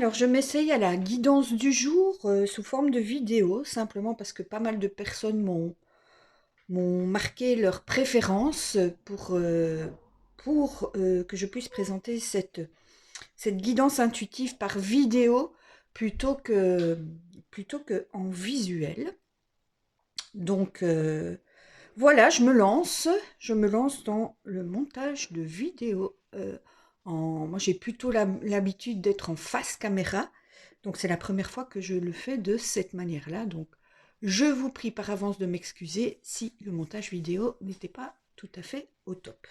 Alors, je m'essaye à la guidance du jour sous forme de vidéo, simplement parce que pas mal de personnes m'ont marqué leurs préférences pour que je puisse présenter cette guidance intuitive par vidéo plutôt que, plutôt que en visuel. Donc, voilà, je me lance dans le montage de vidéos. Moi, j'ai plutôt l'habitude d'être en face caméra, donc c'est la première fois que je le fais de cette manière-là. Donc, je vous prie par avance de m'excuser si le montage vidéo n'était pas tout à fait au top.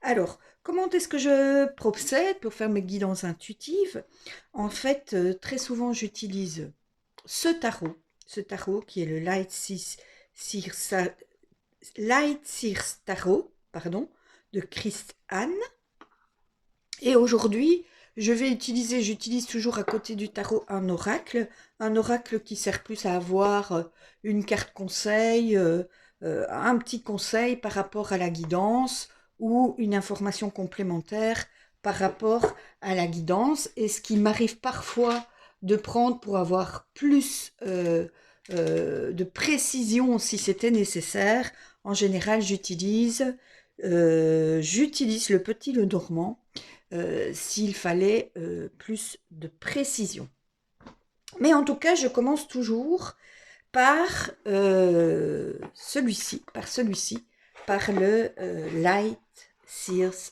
Alors, comment est-ce que je procède pour faire mes guidances intuitives? En fait, très souvent, j'utilise ce tarot qui est le Light Sears Tarot, pardon, de Christ Anne. Et aujourd'hui, j'utilise toujours à côté du tarot un oracle qui sert plus à avoir une carte conseil, un petit conseil par rapport à la guidance ou une information complémentaire par rapport à la guidance. Et ce qui m'arrive parfois de prendre pour avoir plus de précision si c'était nécessaire, en général j'utilise le petit Lenormand s'il fallait plus de précision. Mais en tout cas, je commence toujours par celui-ci, par le Light Sears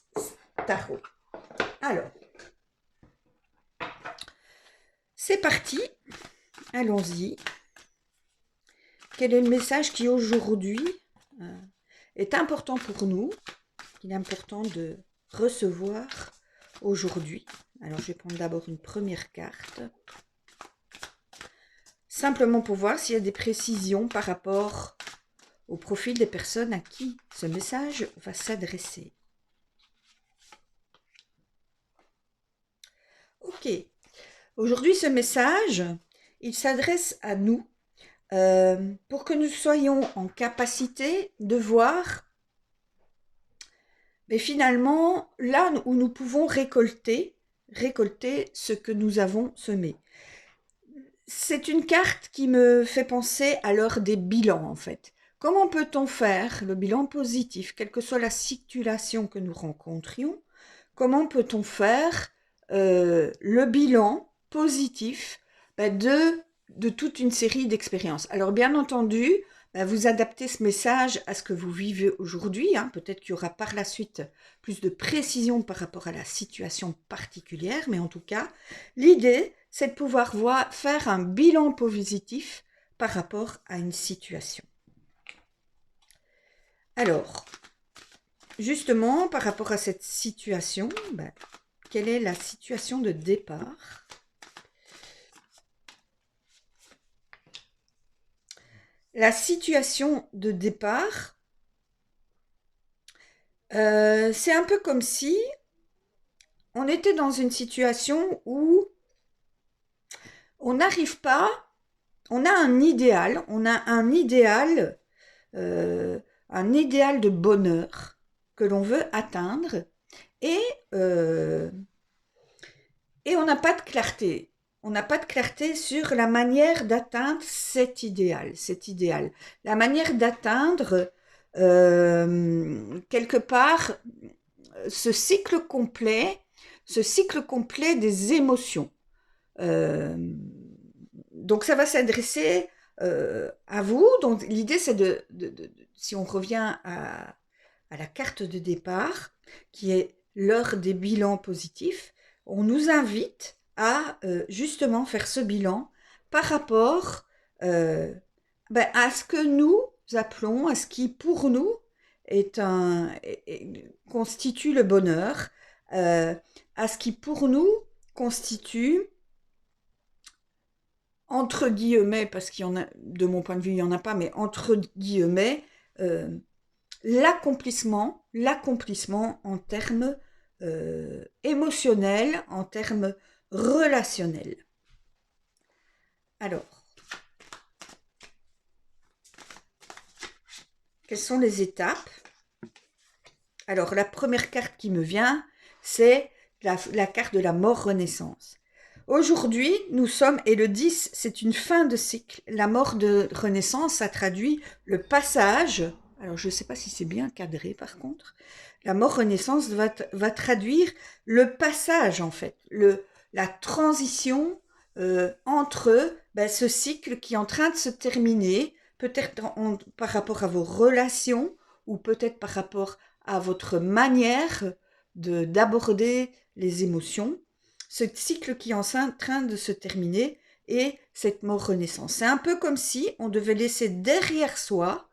Tarot. Alors, c'est parti, allons-y. Quel est le message qui aujourd'hui est important pour nous, qu'il est important de recevoir aujourd'hui? Alors, je vais prendre d'abord une première carte, simplement pour voir s'il y a des précisions par rapport au profil des personnes à qui ce message va s'adresser. Ok, aujourd'hui ce message, il s'adresse à nous pour que nous soyons en capacité de voir, mais finalement, là où nous pouvons récolter ce que nous avons semé. C'est une carte qui me fait penser à l'heure des bilans, en fait. Comment peut-on faire le bilan positif, quelle que soit la situation que nous rencontrions? Comment peut-on faire le bilan positif de toute une série d'expériences? Alors, bien entendu, vous adaptez ce message à ce que vous vivez aujourd'hui. Peut-être qu'il y aura par la suite plus de précision par rapport à la situation particulière, mais en tout cas, l'idée, c'est de pouvoir faire un bilan positif par rapport à une situation. Alors, justement, par rapport à cette situation, quelle est la situation de départ? La situation de départ, c'est un peu comme si on était dans une situation où on n'arrive pas, on a un idéal de bonheur que l'on veut atteindre et on n'a pas de clarté. On n'a pas de clarté sur la manière d'atteindre cet idéal. La manière d'atteindre quelque part ce cycle complet des émotions. Donc ça va s'adresser à vous. Donc l'idée c'est si on revient à la carte de départ, qui est l'heure des bilans positifs, on nous invite à justement faire ce bilan par rapport à ce que nous appelons, à ce qui pour nous constitue le bonheur, à ce qui pour nous constitue, entre guillemets, parce qu'il y en a, de mon point de vue, il n'y en a pas, mais entre guillemets, l'accomplissement en termes émotionnels, en termes relationnels. Alors, quelles sont les étapes? Alors, la première carte qui me vient, c'est la carte de la mort-renaissance. Aujourd'hui, nous sommes, et le 10, c'est une fin de cycle. La mort de Renaissance, ça traduit le passage. Alors, je ne sais pas si c'est bien cadré, par contre. La mort Renaissance va traduire le passage, en fait, la transition entre ce cycle qui est en train de se terminer, peut-être par rapport à vos relations, ou peut-être par rapport à votre manière d'aborder les émotions. Ce cycle qui est en train de se terminer et cette mort renaissance. C'est un peu comme si on devait laisser derrière soi,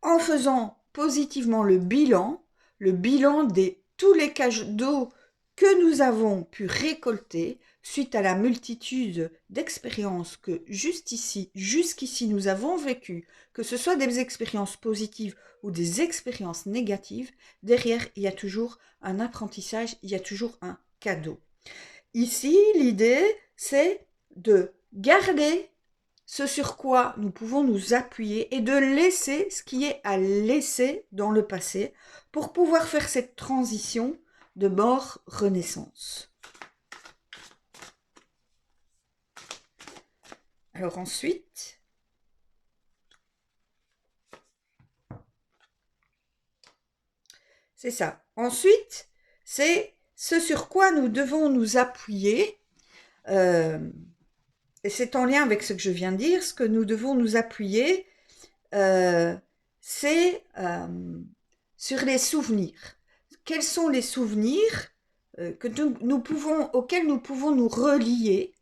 en faisant positivement le bilan de tous les cadeaux que nous avons pu récolter suite à la multitude d'expériences que jusqu'ici nous avons vécues, que ce soit des expériences positives ou des expériences négatives, derrière il y a toujours un apprentissage, il y a toujours un cadeau. Ici, l'idée, c'est de garder ce sur quoi nous pouvons nous appuyer et de laisser ce qui est à laisser dans le passé pour pouvoir faire cette transition de mort-renaissance. Alors ensuite, c'est ça. Ensuite, c'est ce sur quoi nous devons nous appuyer. Et c'est en lien avec ce que je viens de dire, ce que nous devons nous appuyer, c'est sur les souvenirs. Quels sont les souvenirs auxquels nous pouvons nous relier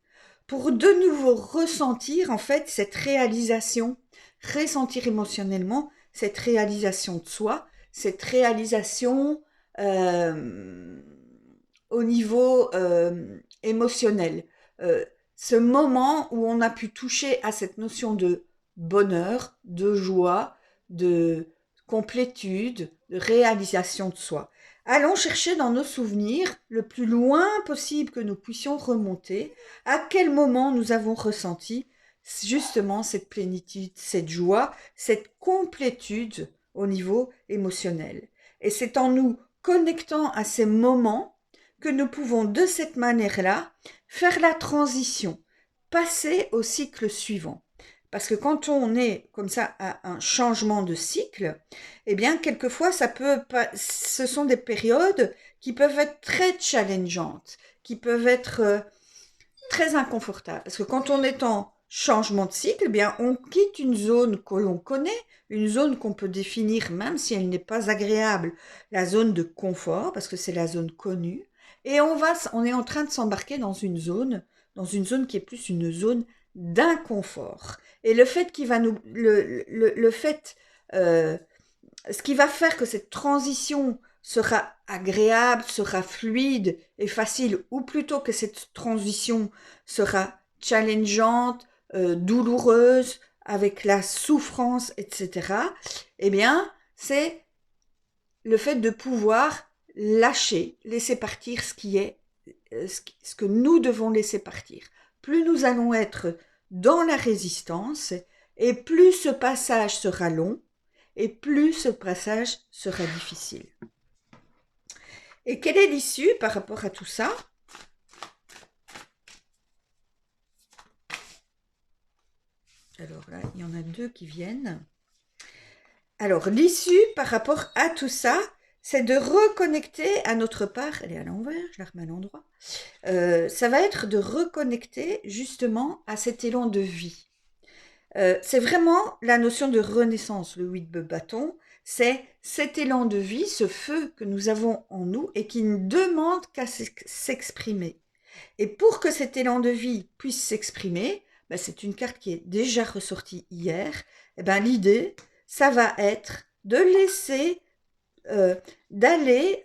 pour de nouveau ressentir en fait cette réalisation, ressentir émotionnellement cette réalisation de soi, cette réalisation au niveau émotionnel. Ce moment où on a pu toucher à cette notion de bonheur, de joie, de complétude, de réalisation de soi. Allons chercher dans nos souvenirs, le plus loin possible que nous puissions remonter, à quel moment nous avons ressenti justement cette plénitude, cette joie, cette complétude au niveau émotionnel. Et c'est en nous connectant à ces moments que nous pouvons de cette manière-là faire la transition, passer au cycle suivant. Parce que quand on est comme ça à un changement de cycle, eh bien, quelquefois, ce sont des périodes qui peuvent être très challengeantes, qui peuvent être très inconfortables. Parce que quand on est en changement de cycle, eh bien, on quitte une zone que l'on connaît, une zone qu'on peut définir, même si elle n'est pas agréable, la zone de confort, parce que c'est la zone connue, et on est en train de s'embarquer dans une zone qui est plus une zone d'inconfort. Et le fait qui va nous, le fait, ce qui va faire que cette transition sera agréable, sera fluide et facile, ou plutôt que cette transition sera challengeante, douloureuse, avec la souffrance, etc., eh bien, c'est le fait de pouvoir lâcher, laisser partir ce qui est, ce que nous devons laisser partir. Plus nous allons être dans la résistance, et plus ce passage sera long, et plus ce passage sera difficile. Et quelle est l'issue par rapport à tout ça ? Alors là, il y en a deux qui viennent. Alors, l'issue par rapport à tout ça, c'est de reconnecter à notre part, elle est à l'envers, je la remets à l'endroit, ça va être de reconnecter justement à cet élan de vie. C'est vraiment la notion de renaissance, le 8 de bâton, c'est cet élan de vie, ce feu que nous avons en nous et qui ne demande qu'à s'exprimer. Et pour que cet élan de vie puisse s'exprimer, c'est une carte qui est déjà ressortie hier, l'idée, ça va être de laisser, d'aller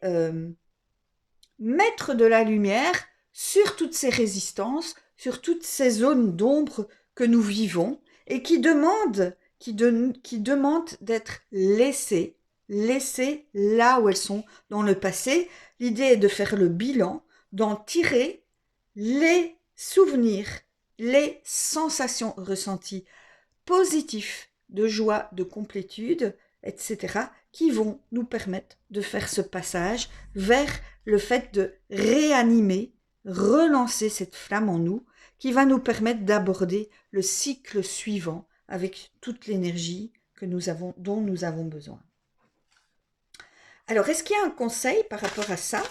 mettre de la lumière sur toutes ces résistances, sur toutes ces zones d'ombre que nous vivons et qui demandent d'être laissées là où elles sont dans le passé. L'idée est de faire le bilan, d'en tirer les souvenirs, les sensations ressenties positifs de joie, de complétude, etc., qui vont nous permettre de faire ce passage vers le fait de réanimer relancer cette flamme en nous qui va nous permettre d'aborder le cycle suivant avec toute l'énergie dont nous avons besoin. Alors, est-ce qu'il y a un conseil par rapport à ça?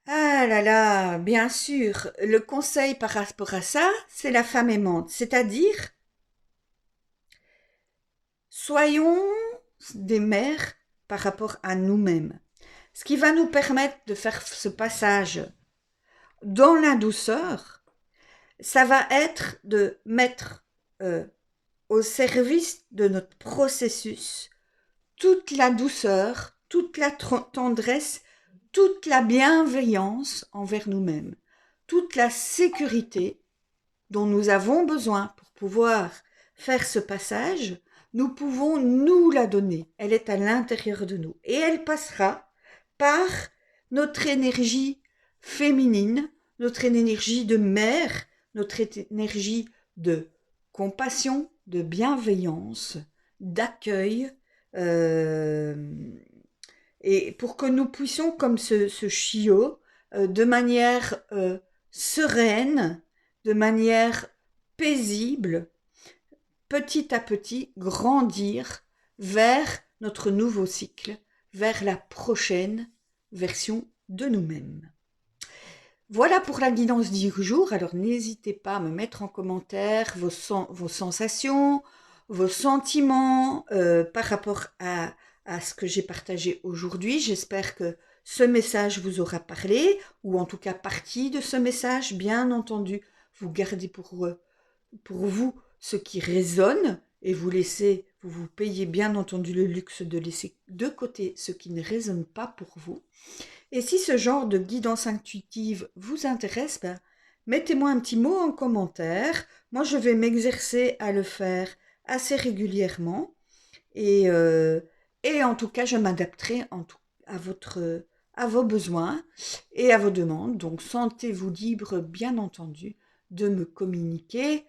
Ah là là, bien sûr, le conseil par rapport à ça, c'est la femme aimante, c'est-à-dire soyons des mères par rapport à nous-mêmes. Ce qui va nous permettre de faire ce passage dans la douceur, ça va être de mettre au service de notre processus toute la douceur, toute la tendresse, toute la bienveillance envers nous-mêmes, toute la sécurité dont nous avons besoin pour pouvoir faire ce passage, nous pouvons nous la donner. Elle est à l'intérieur de nous et elle passera par notre énergie féminine, notre énergie de mère, notre énergie de compassion, de bienveillance, d'accueil, et pour que nous puissions, comme ce chiot, de manière sereine, de manière paisible, petit à petit, grandir vers notre nouveau cycle, vers la prochaine version de nous-mêmes. Voilà pour la guidance du jour. Alors n'hésitez pas à me mettre en commentaire vos sensations, vos sentiments par rapport à ce que j'ai partagé aujourd'hui. J'espère que ce message vous aura parlé, ou en tout cas partie de ce message. Bien entendu, vous gardez pour vous ce qui résonne et vous payez bien entendu le luxe de laisser de côté ce qui ne résonne pas pour vous. Et si ce genre de guidance intuitive vous intéresse, mettez-moi un petit mot en commentaire. Moi, je vais m'exercer à le faire assez régulièrement. Et en tout cas, je m'adapterai à vos besoins et à vos demandes. Donc, sentez-vous libre, bien entendu, de me communiquer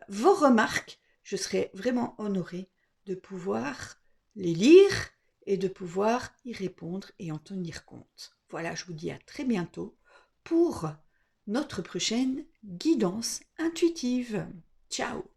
vos remarques. Je serai vraiment honorée de pouvoir les lire et de pouvoir y répondre et en tenir compte. Voilà, je vous dis à très bientôt pour notre prochaine guidance intuitive. Ciao!